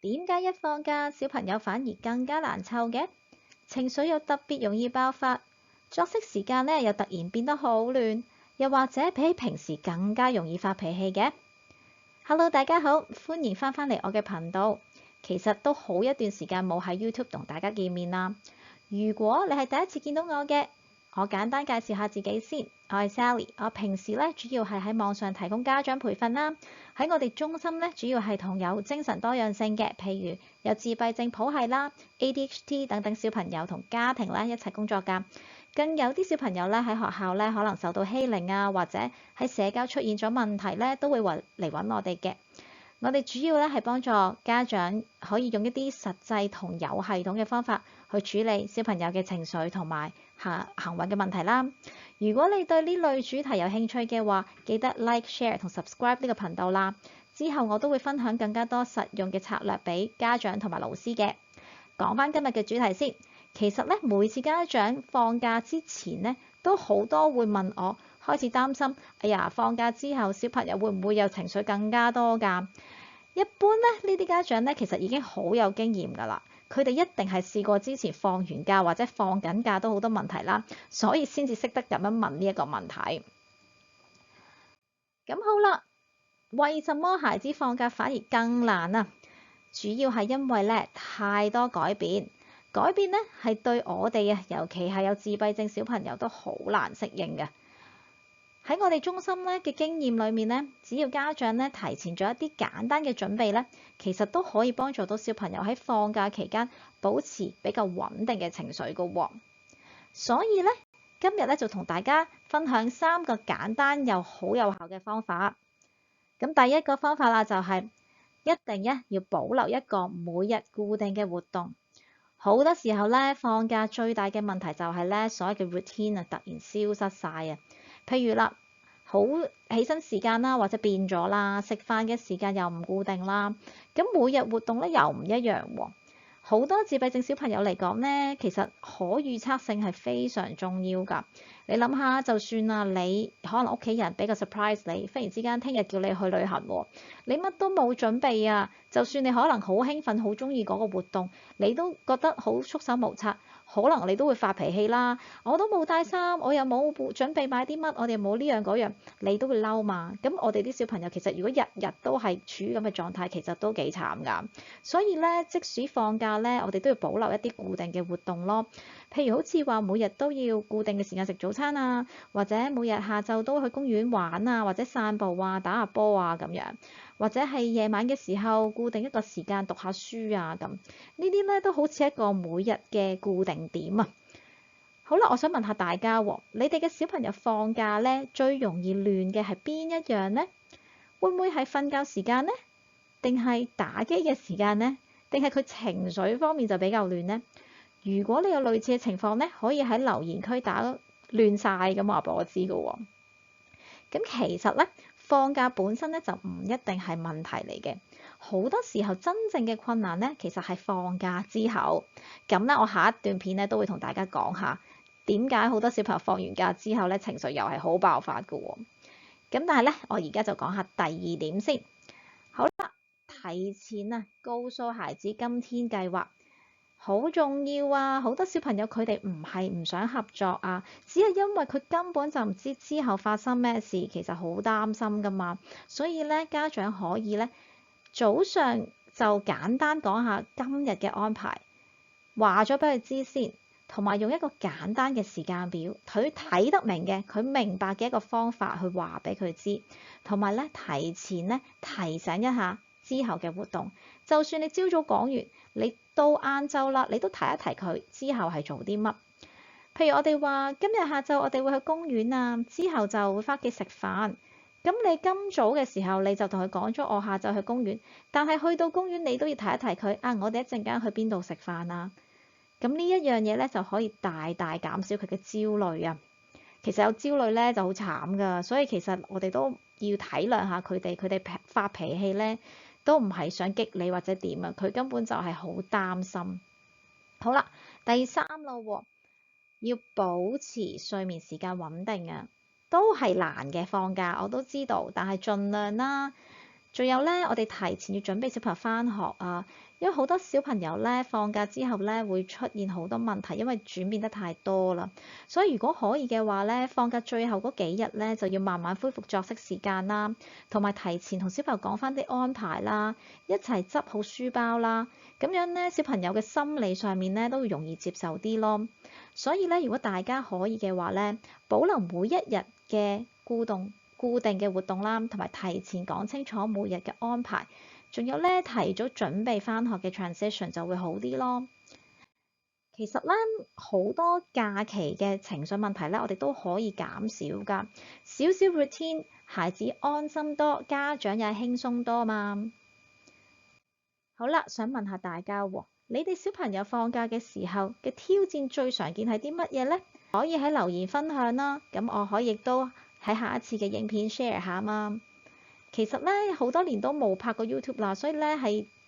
點解一放假小朋友反而更加難湊嘅？情緒又特別容易爆發，作息時間呢又突然變得好亂，又或者比起平時更加容易發脾氣嘅？Hello，大家好，歡迎返嚟我嘅頻道。其實都好一段時間冇喺 YouTube 同大家見面啦。如果你係第一次見到我嘅，我簡單介紹下自己先。我係 Sally，我平時咧主要係喺網上提供家長培訓啦。喺我哋中心咧，主要係同有精神多樣性嘅，譬如有自閉症譜系啦、ADHD 等等小朋友同家庭咧一齊工作㗎。更有啲小朋友咧喺學校咧可能受到欺凌啊，或者喺社交出現咗問題咧，都會嚟揾我哋嘅。我哋主要咧係幫助家長可以用一啲實際同有系統嘅方法去處理小朋友嘅情緒同埋行為嘅問題啦。如果你對呢類主題有興趣嘅話，記得 like、share 同 subscribe 呢個頻道啦。之後我都會分享更加多實用嘅策略俾家長同埋老師嘅。講返今日嘅主題先，其實咧每次家長放假之前咧，都好多會問我，開始擔心，哎呀，放假之後小朋友會唔會有情緒更加多㗎？一般咧，呢啲家長咧其實已經好有經驗㗎啦，佢哋一定係試過之前放完假或者放緊假都好多問題啦，所以先至識得咁樣問呢一個問題。咁好啦，為什麼孩子放假反而更難啊？主要係因為咧太多改變，改變咧係對我哋啊，尤其係有自閉症小朋友都好難適應嘅。喺我哋中心咧嘅經驗裏面咧，只要家長咧提前咗一啲簡單嘅準備咧，其實都可以幫助到小朋友喺放假期間保持比較穩定嘅情緒㗎喎。所以咧，今日咧就同大家分享3個簡單又好有效嘅方法。咁第一個方法啦，就係一定要保留一個每日固定嘅活動。好多時候咧，放假最大嘅問題就係咧，所謂嘅 routine 啊，突然消失晒啊。譬如啦，好起身時間啦，或者變咗啦，食飯嘅時間又唔固定啦，咁每日活動咧又唔一樣喎。好多自閉症小朋友嚟講咧，其實可預測性係非常重要㗎。你諗下，就算啊，你可能屋企人俾個 surprise 你，忽然之間聽日叫你去旅行喎，你乜都冇準備啊，就算你可能好興奮、好中意嗰個活動，你都覺得好束手無策。可能你都會發脾氣啦，我都冇帶衫，我又冇準備買啲乜，我哋冇呢樣嗰樣，你都會嬲嘛。咁我哋啲小朋友其實如果日日都係處於咁嘅狀態，其實都幾慘㗎。所以咧，即使放假咧，我哋都要保留一啲固定嘅活動咯。譬如好似話每日都要固定嘅時間食早餐啊，或者每日下晝都去公園玩啊，或者散步啊、打下波啊咁樣。或者係夜晚嘅時候固定一個時間讀下書啊咁，呢啲咧都好似一個每日嘅固定點啊。好啦，我想問下大家喎，你哋嘅小朋友放假咧最容易亂嘅係邊一樣呢？會唔會係瞓覺時間呢？定係打機嘅時間呢？定係佢情緒方面就比較亂呢？如果你有類似嘅情況咧，可以喺留言區打亂晒咁話俾我知㗎喎。咁其實咧，放假本身咧就唔一定係問題嚟嘅，好多時候真正嘅困難咧，其實係放假之後。咁咧，我下一段片咧都會同大家講下點解好多小朋友放完假之後咧情緒又係好爆發㗎喎。咁但係咧，我而家就講下第2點先。好啦，提前啊告訴孩子今天計劃。好重要啊！好多小朋友佢哋唔係唔想合作啊，只係因為佢根本就唔知之後發生咩事，其實好擔心㗎嘛。所以咧，家長可以咧早上就簡單講下今日嘅安排，話咗俾佢知先，同埋用一個簡單嘅時間表，佢睇得明嘅，佢明白嘅一個方法去話俾佢知，同埋咧提前咧提醒一下之後嘅活動。就算你朝早講完，你到晏晝啦，你都提一提佢之後係做啲乜。譬如我哋話今日下晝我哋會去公園啊，之後就會返屋企食飯。咁你今早嘅時候你就同佢講咗我下晝去公園，但係去到公園你都要提一提佢啊，我哋一陣間去邊度食飯啊。咁呢一樣嘢咧就可以大大減少佢嘅焦慮啊。其實有焦慮咧就好慘㗎，所以其實我哋都要體諒下佢哋發脾氣咧。都唔係想激你或者點啊，佢根本就係好擔心。好啦，第3咯，要保持睡眠時間穩定啊，都係難嘅放假，我都知道，但係盡量啦。仲有咧，我哋提前要準備小朋友返學啊，因為好多小朋友咧放假之後咧會出現好多問題，因為轉變得太多啦。所以如果可以嘅話咧，放假最後嗰幾日咧就要慢慢恢復作息時間啦，同埋提前同小朋友講返啲安排啦，一齊執好書包啦，咁樣咧小朋友嘅心理上面咧都會容易接受啲咯。所以咧，如果大家可以嘅話咧，保留每一日嘅固定嘅活動啦，同埋提前講清楚每日嘅安排，仲有咧提早準備返學嘅 transition 就會好啲咯。其實咧好多假期嘅情緒問題咧，我哋都可以減少㗎。少少 routine，孩子安心多，家長也輕鬆多嘛。好啦，想問下大家喎，你哋小朋友放假嘅時候嘅挑戰最常見係啲乜嘢呢？可以喺留言分享啦。咁我可以亦都喺下一次嘅影片 share 下嘛。其實咧好多年都冇拍過 YouTube 啦，所以咧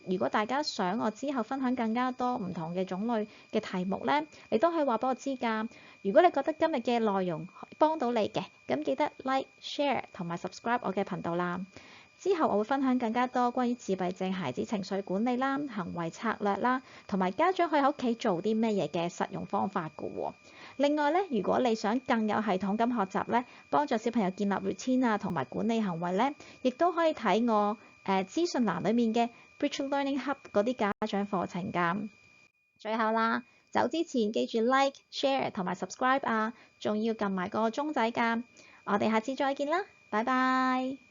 如果大家想我之後分享更加多唔同嘅種類嘅題目咧，你都可以話俾我知㗎。如果你覺得今日嘅內容幫到你嘅，咁記得 like、share 同埋 subscribe 我嘅頻道啦。之後我會分享更加多關於自閉症孩子情緒管理啦、行為策略啦，同埋家長可以喺屋企做啲咩嘢嘅實用方法㗎喎。另外咧，如果你想更有系統咁學習咧，幫助小朋友建立 routine 啊，同埋管理行為咧，亦都可以睇我資訊欄裡面嘅 Bridge Learning Hub 嗰啲家長課程㗎。最後啦，走之前記住 like、share 同埋 subscribe 啊，仲要撳埋個鐘仔㗎。我哋下次再見啦，拜拜。